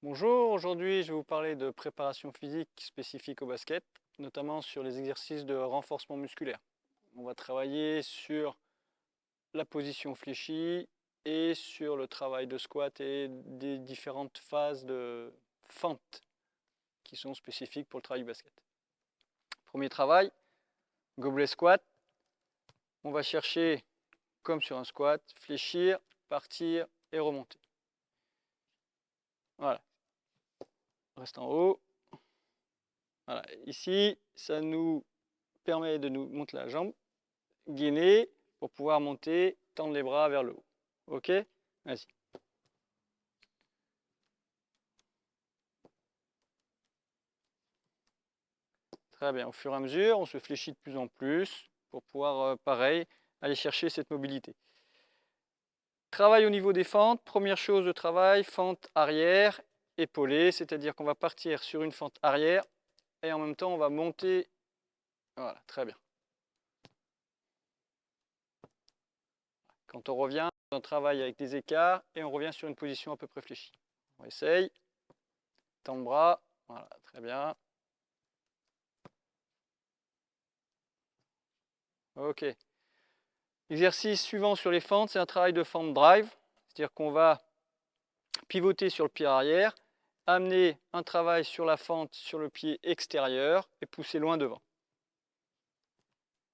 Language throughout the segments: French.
Bonjour, aujourd'hui je vais vous parler de préparation physique spécifique au basket, notamment sur les exercices de renforcement musculaire. On va travailler sur la position fléchie et sur le travail de squat et des différentes phases de fente qui sont spécifiques pour le travail du basket. Premier travail, gobelet squat. On va chercher, comme sur un squat, fléchir, partir et remonter. Voilà, reste en haut. Voilà. Ici, ça nous permet de nous monter la jambe, gainer pour pouvoir monter, tendre les bras vers le haut. Ok? Vas-y. Très bien. Au fur et à mesure, on se fléchit de plus en plus pour pouvoir, pareil, aller chercher cette mobilité. Travail au niveau des fentes. Première chose de travail, fente arrière, épaulée, c'est-à-dire qu'on va partir sur une fente arrière et en même temps on va monter. Voilà, très bien. Quand on revient, on travaille avec des écarts et on revient sur une position à peu près fléchie. On essaye. Tend le bras. Voilà, très bien. Ok. Exercice suivant sur les fentes, c'est un travail de fente drive. C'est-à-dire qu'on va pivoter sur le pied arrière, amener un travail sur la fente sur le pied extérieur et pousser loin devant.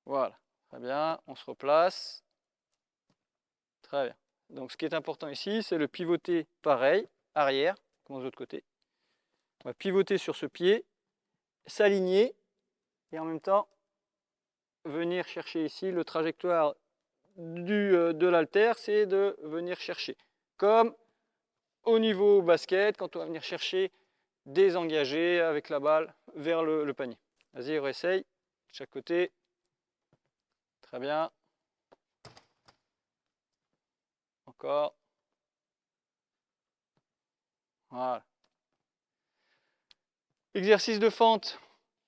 Voilà, très bien, on se replace. Très bien. Donc ce qui est important ici, c'est le pivoter pareil, arrière, comme aux autres côtés. On va pivoter sur ce pied, s'aligner et en même temps venir chercher ici le trajectoire de l'haltère, c'est de venir chercher. Comme au niveau basket, quand on va venir chercher désengagé avec la balle vers le panier. Vas-y, réessaye. De chaque côté. Très bien. Encore. Voilà. Exercice de fente.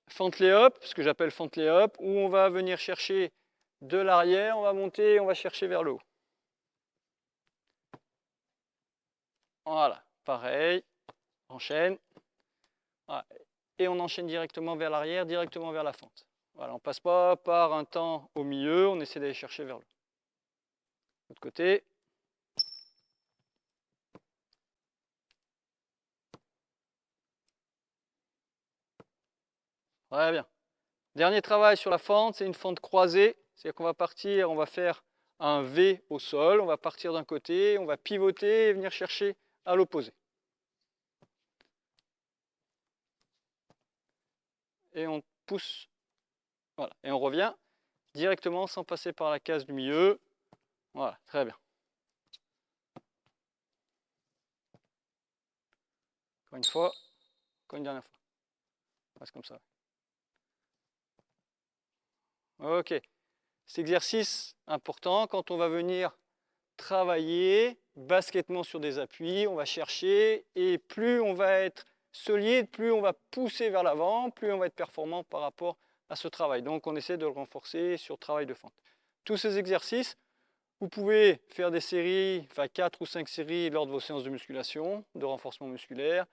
Fente lay-up, ce que j'appelle fente lay-up, où on va venir chercher de l'arrière, on va monter, on va chercher vers le haut. Voilà. Pareil. Enchaîne. Voilà. Et on enchaîne directement vers l'arrière, directement vers la fente. Voilà, on ne passe pas par un temps au milieu, on essaie d'aller chercher vers le haut. L'autre côté. Très bien. Dernier travail sur la fente, c'est une fente croisée. C'est-à-dire qu'on va partir, on va faire un V au sol, on va partir d'un côté, on va pivoter et venir chercher à l'opposé. Et on pousse, voilà, et on revient directement sans passer par la case du milieu. Voilà, très bien. Encore une fois, encore une dernière fois. Reste comme ça. Ok. Cet exercice important, quand on va venir travailler basketement sur des appuis, on va chercher, et plus on va être solide, plus on va pousser vers l'avant, plus on va être performant par rapport à ce travail. Donc on essaie de le renforcer sur le travail de fente. Tous ces exercices, vous pouvez faire des séries, enfin 4 ou 5 séries lors de vos séances de musculation, de renforcement musculaire,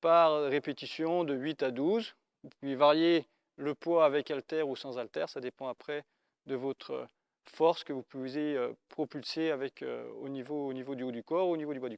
par répétition de 8 à 12. Vous pouvez varier le poids avec haltère ou sans haltère, ça dépend après de votre force que vous pouvez propulser avec, au niveau du haut du corps ou au niveau du bas du corps.